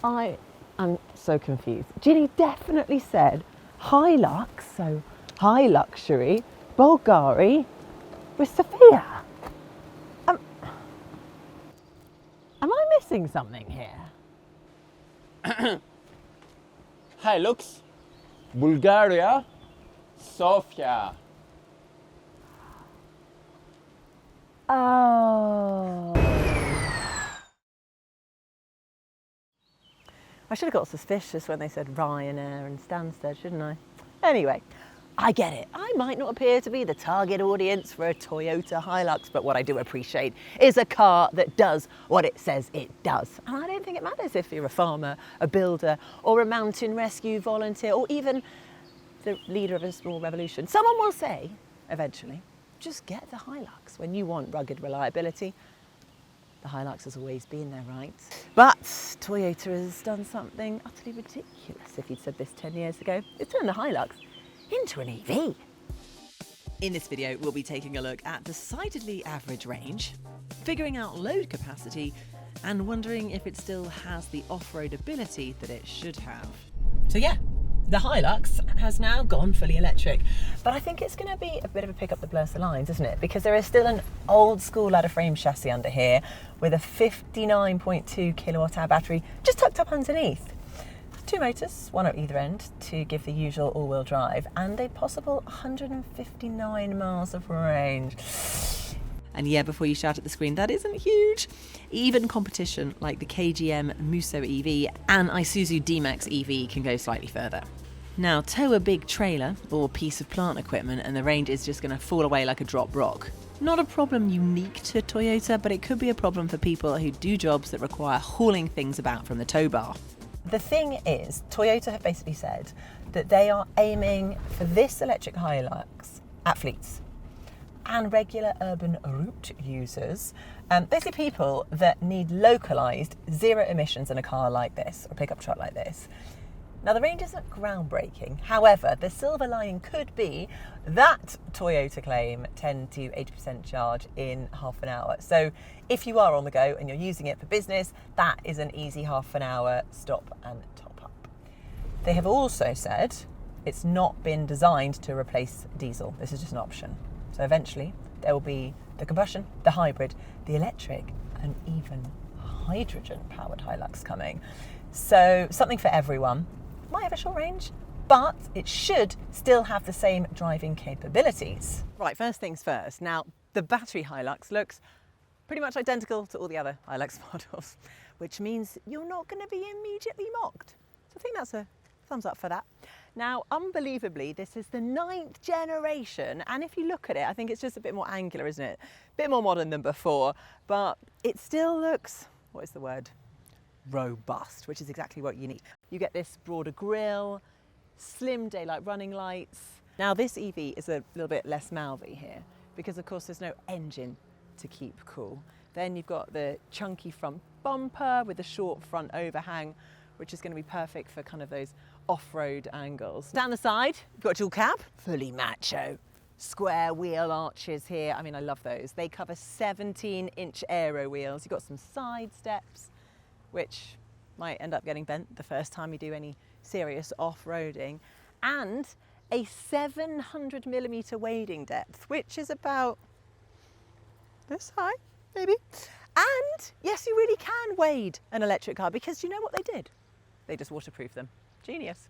I am so confused. Ginny definitely said Hilux, so high luxury, Bulgari with Sophia. Am I missing something here? Hilux, Bulgaria, Sofia. Oh. I should have got suspicious when they said Ryanair and Stansted, shouldn't I? Anyway, I get it. I might not appear to be the target audience for a Toyota Hilux, but what I do appreciate is a car that does what it says it does. And I don't think it matters if you're a farmer, a builder, or a mountain rescue volunteer, or even the leader of a small revolution. Someone will say, eventually, just get the Hilux when you want rugged reliability. The Hilux has always been there, right? But Toyota has done something utterly ridiculous. If you'd said this 10 years ago, it's turned the Hilux into an EV. In this video, we'll be taking a look at decidedly average range, figuring out load capacity, and wondering if it still has the off-road ability that it should have. So yeah, the Hilux has now gone fully electric, but I think it's going to be a bit of a pick up that blurs the lines, isn't it? Because there is still an old school ladder frame chassis under here with a 59.2 kilowatt hour battery just tucked up underneath. 2 motors, one at either end to give the usual all-wheel drive, and a possible 159 miles of range. And yeah, before you shout at the screen, that isn't huge. Even competition like the KGM Musso EV and Isuzu D-Max EV can go slightly further. Now, tow a big trailer or piece of plant equipment and the range is just going to fall away like a drop rock. Not a problem unique to Toyota, but it could be a problem for people who do jobs that require hauling things about from the tow bar. The thing is, Toyota have basically said that they are aiming for this electric Hilux at fleets and regular urban route users, basically people that need localised zero emissions in a car like this, or pickup truck like this. Now the range isn't groundbreaking, however the silver lining could be that Toyota claim 10 to 80% charge in half an hour. So if you are on the go and you're using it for business, that is an easy half an hour stop and top up. They have also said it's not been designed to replace diesel, this is just an option. So eventually there will be the combustion, the hybrid, the electric, and even hydrogen-powered Hilux coming. So something for everyone. Might have a short range, but it should still have the same driving capabilities. Right, first things first. Now, the battery Hilux looks pretty much identical to all the other Hilux models, which means you're not going to be immediately mocked. So I think that's a thumbs up for that. Now, unbelievably, this is the 9th generation, and if you look at it, I think it's just a bit more angular, isn't it? A bit more modern than before, but it still looks, what is the word? Robust, which is exactly what you need. You get this broader grille, slim daylight running lights. Now, this EV is a little bit less mouthy here, because of course there's no engine to keep cool. Then you've got the chunky front bumper with a short front overhang, which is going to be perfect for kind of those off-road angles. Down the side, you've got dual cab, fully macho. Square wheel arches here, I mean, I love those. They cover 17-inch aero wheels. You've got some side steps, which might end up getting bent the first time you do any serious off-roading, and a 700mm wading depth, which is about this high, maybe. And yes, you really can wade an electric car, because you know what they did? They just waterproof them. Genius.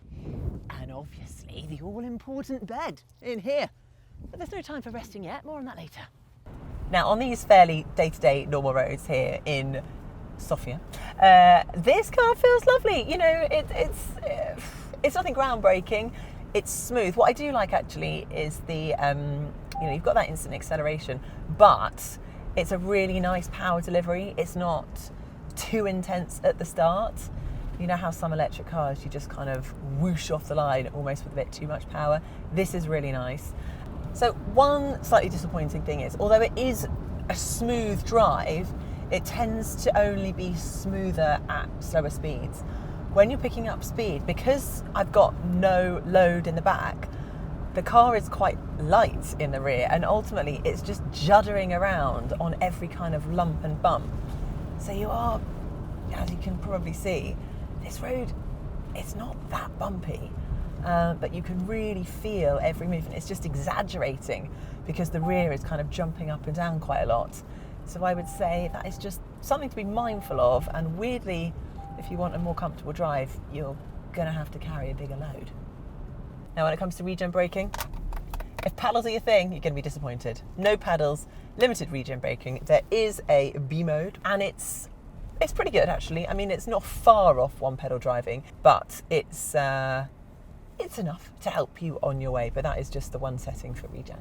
And obviously the all-important bed in here. But there's no time for resting yet, more on that later. Now, on these fairly day-to-day normal roads here in Sofia, this car feels lovely. You know, it's nothing groundbreaking. It's smooth. What I do like actually is the, you know, you've got that instant acceleration, but it's a really nice power delivery. It's not too intense at the start. You know how some electric cars, you just kind of whoosh off the line almost with a bit too much power. This is really nice. So one slightly disappointing thing is, although it is a smooth drive, it tends to only be smoother at slower speeds. When you're picking up speed, because I've got no load in the back, the car is quite light in the rear, and ultimately it's just juddering around on every kind of lump and bump. So you are, as you can probably see, this road, it's not that bumpy, but you can really feel every movement. It's just exaggerating because the rear is kind of jumping up and down quite a lot. So I would say that is just something to be mindful of, and weirdly, if you want a more comfortable drive, you're going to have to carry a bigger load. Now when it comes to regen braking, if paddles are your thing, you're going to be disappointed. No paddles, limited regen braking. There is a B mode, and it's pretty good actually. I mean, it's not far off one pedal driving, but it's enough to help you on your way. But that is just the one setting for regen.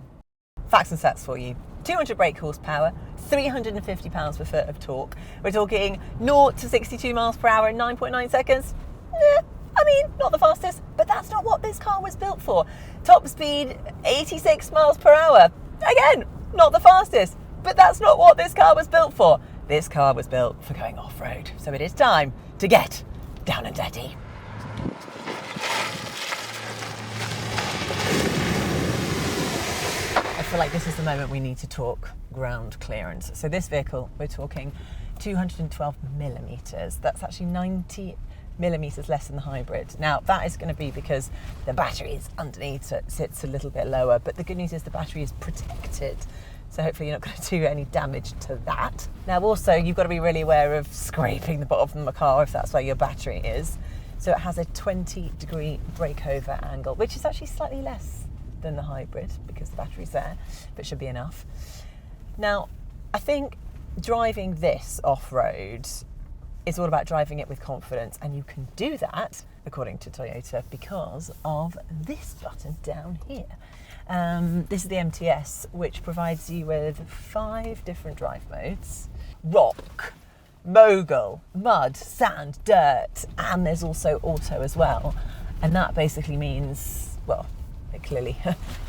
Facts and stats for you. 200 brake horsepower, 350 pounds per foot of torque. We're talking 0 to 62 miles per hour in 9.9 seconds. I mean, not the fastest, but that's not what this car was built for. Top speed, 86 miles per hour. Again, not the fastest, but that's not what this car was built for. This car was built for going off-road. So it is time to get down and dirty. I feel like this is the moment we need to talk ground clearance. So this vehicle, we're talking 212 millimetres. That's actually 90 millimetres less than the hybrid. Now that is going to be because the battery is underneath, so it sits a little bit lower, but the good news is the battery is protected, so hopefully you're not going to do any damage to that. Now also, you've got to be really aware of scraping the bottom of the car if that's where your battery is. So it has a 20-degree breakover angle, which is actually slightly less than the hybrid because the battery's there, but should be enough. Now I think driving this off-road, it's all about driving it with confidence, and you can do that, according to Toyota, because of this button down here. This is the MTS, which provides you with 5 different drive modes: rock, mogul, mud, sand, dirt, and there's also auto as well. And that basically means, well, it clearly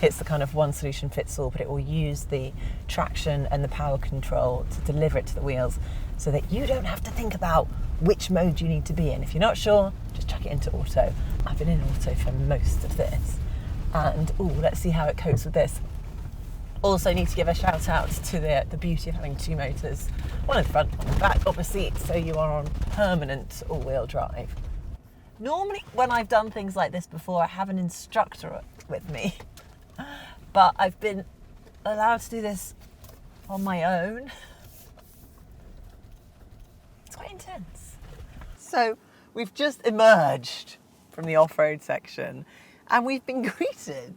hits the kind of one solution fits all, but it will use the traction and the power control to deliver it to the wheels so that you don't have to think about which mode you need to be in. If you're not sure, just chuck it into auto. I've been in auto for most of this. And let's see how it copes with this. Also need to give a shout out to the beauty of having 2 motors, one in front, one in the back, obviously, so you are on permanent all-wheel drive. Normally, when I've done things like this before, I have an instructor with me, but I've been allowed to do this on my own. It's quite intense. So we've just emerged from the off-road section, and we've been greeted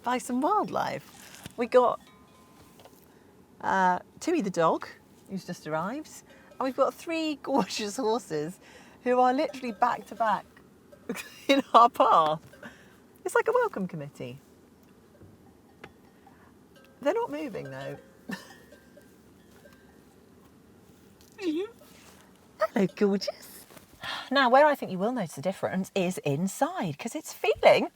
by some wildlife. We got Tui the dog, who's just arrived, and we've got 3 gorgeous horses who are literally back to back in our path. It's like a welcome committee. They're not moving though. Hello, gorgeous. Now, where I think you will notice the difference is inside, because it's feeling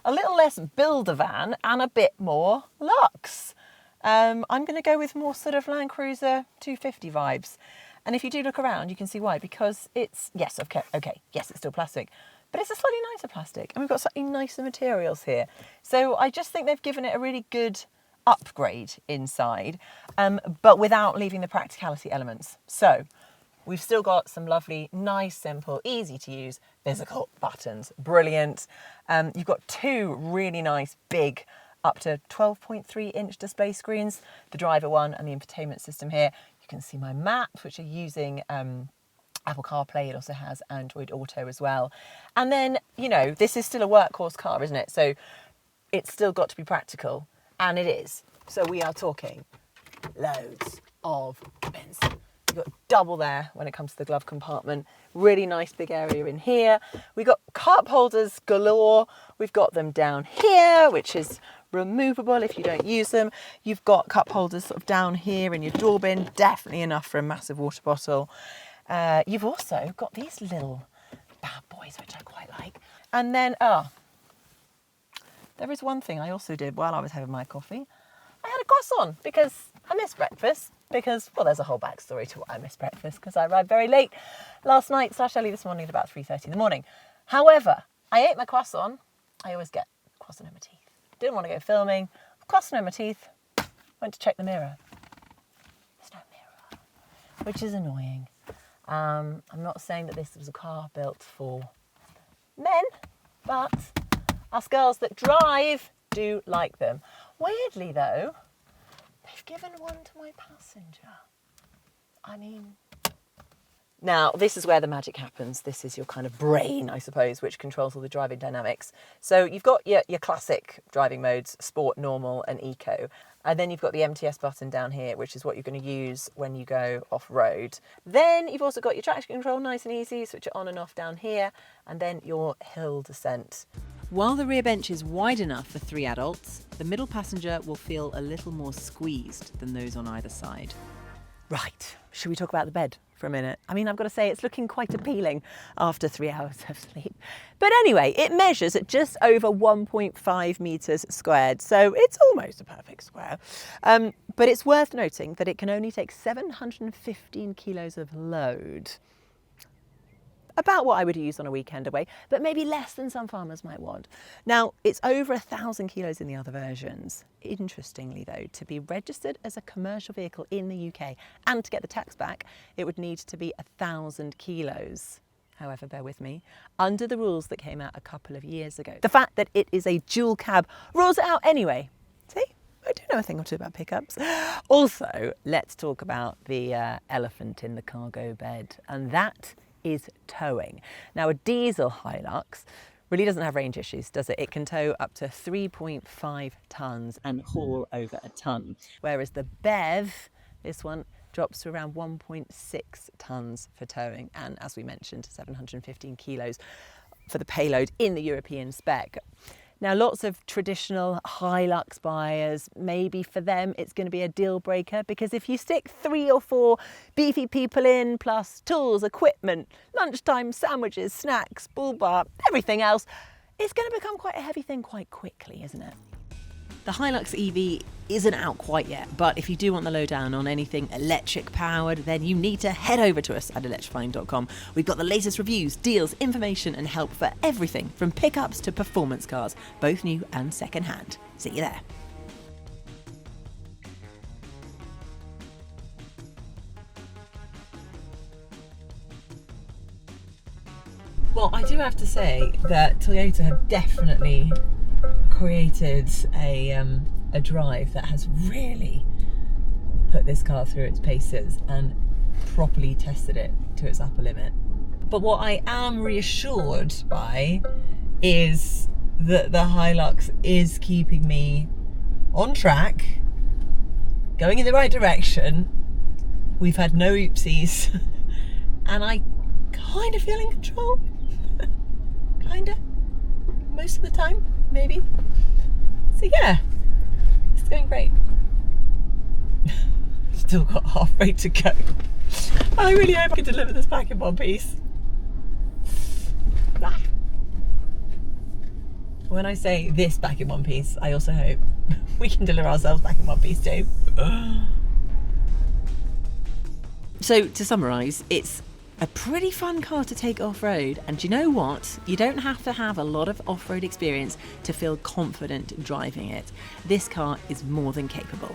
a little less build-a-van and a bit more luxe. I'm going to go with more sort of Land Cruiser 250 vibes. And if you do look around, you can see why, because it's, yes, okay, yes, it's still plastic, but it's a slightly nicer plastic, and we've got slightly nicer materials here. So I just think they've given it a really good upgrade inside, but without leaving the practicality elements. So we've still got some lovely, nice, simple, easy to use physical buttons. Brilliant. You've got 2 really nice, big, up to 12.3 inch display screens, the driver one and the infotainment system here. You can see my maps, which are using Apple CarPlay. It also has Android Auto as well. And then, you know, this is still a workhorse car, isn't it? So it's still got to be practical, and it is. So we are talking loads of bins. You've got double there when it comes to the glove compartment. Really nice big area in here. We've got cup holders galore. We've got them down here, which is removable if you don't use them. You've got cup holders sort of down here in your door bin. Definitely enough for a massive water bottle. You've also got these little bad boys, which I quite like. And then, there is one thing I also did while I was having my coffee. I had a croissant because I missed breakfast. Because, well, there's a whole backstory to why I missed breakfast, because I arrived very late last night / early this morning at about 3:30 in the morning. However, I ate my croissant. I always get croissant in my teeth. Didn't want to go filming. Croissant in my teeth. Went to check the mirror. There's no mirror, which is annoying. I'm not saying that this was a car built for men, but us girls that drive do like them. Weirdly though, they've given one to my passenger. I mean, now this is where the magic happens. This is your kind of brain, I suppose, which controls all the driving dynamics. So you've got your classic driving modes, sport, normal and eco. And then you've got the MTS button down here, which is what you're going to use when you go off-road. Then you've also got your traction control, nice and easy, switch it on and off down here, and then your hill descent. While the rear bench is wide enough for 3 adults, the middle passenger will feel a little more squeezed than those on either side. Right, should we talk about the bed for a minute? I mean, I've got to say it's looking quite appealing after 3 hours of sleep. But anyway, it measures at just over 1.5 metres squared, so it's almost a perfect square. But it's worth noting that it can only take 715 kilos of load. About what I would use on a weekend away, but maybe less than some farmers might want. Now, it's over 1,000 kilos in the other versions. Interestingly though, to be registered as a commercial vehicle in the UK and to get the tax back, it would need to be 1,000 kilos. However, bear with me, under the rules that came out a couple of years ago. The fact that it is a dual cab rules it out anyway. See? I do know a thing or two about pickups. Also, let's talk about the elephant in the cargo bed, and that is towing. Now, a diesel Hilux really doesn't have range issues, does it? It can tow up to 3.5 tonnes and haul over a tonne. Whereas the BEV, this one, drops to around 1.6 tonnes for towing. And as we mentioned, 715 kilos for the Payload in the European spec. Now, lots of traditional Hilux buyers, maybe for them it's going to be a deal breaker, because if you stick 3 or 4 beefy people in, plus tools, equipment, lunchtime sandwiches, snacks, bull bar, everything else, it's going to become quite a heavy thing quite quickly, isn't it? The Hilux EV isn't out quite yet, but if you do want the lowdown on anything electric powered, then you need to head over to us at electrifying.com. We've got the latest reviews, deals, information and help for everything from pickups to performance cars, both new and second hand. See you there. Well, I do have to say that Toyota have definitely created a drive that has really put this car through its paces and properly tested it to its upper limit. But what I am reassured by is that the Hilux is keeping me on track, going in the right direction. We've had no oopsies, and I kind of feel in control. Kinda. Most of the time, maybe. So yeah, it's going great. Still got halfway to go. I really hope I can deliver this back in one piece. When I say this back in one piece, I also hope we can deliver ourselves back in one piece too. So to summarise, it's a pretty fun car to take off-road, and you know what? You don't have to have a lot of off-road experience to feel confident driving it. This car is more than capable.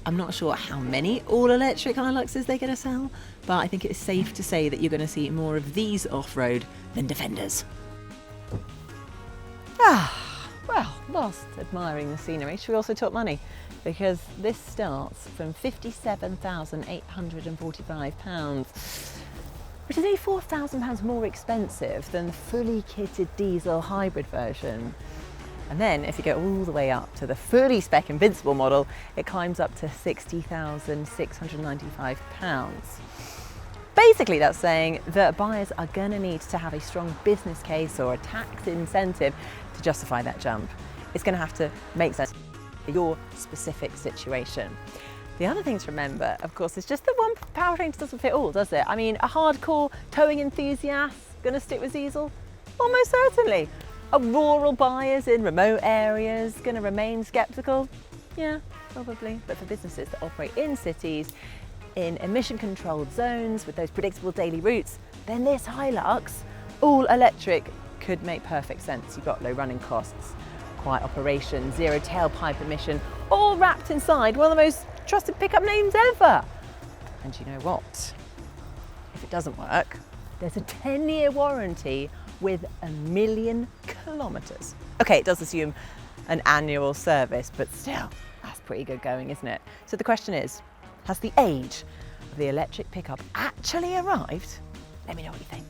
I'm not sure how many all-electric Hiluxes they're going to sell, but I think it's safe to say that you're going to see more of these off-road than Defenders. Well, whilst admiring the scenery, should we also talk money? Because this starts from £57,845, which is only £4,000 more expensive than the fully kitted diesel hybrid version. And then if you go all the way up to the fully spec Invincible model, it climbs up to £60,695. Basically, that's saying that buyers are going to need to have a strong business case or a tax incentive to justify that jump. It's going to have to make sense for your specific situation. The other thing to remember, of course, is just that one powertrain doesn't fit all, does it? I mean, a hardcore towing enthusiast going to stick with diesel? Almost certainly. Are rural buyers in remote areas going to remain sceptical? Yeah, probably. But for businesses that operate in cities, in emission-controlled zones with those predictable daily routes, then this Hilux, all electric, could make perfect sense. You've got low running costs, quiet operation, zero tailpipe emission, all wrapped inside one of the most trusted pickup names ever. And you know what? If it doesn't work, there's a 10-year warranty with 1 million kilometres. Okay, it does assume an annual service, but still, that's pretty good going, isn't it? So the question is, has the age of the electric pickup actually arrived? Let me know what you think.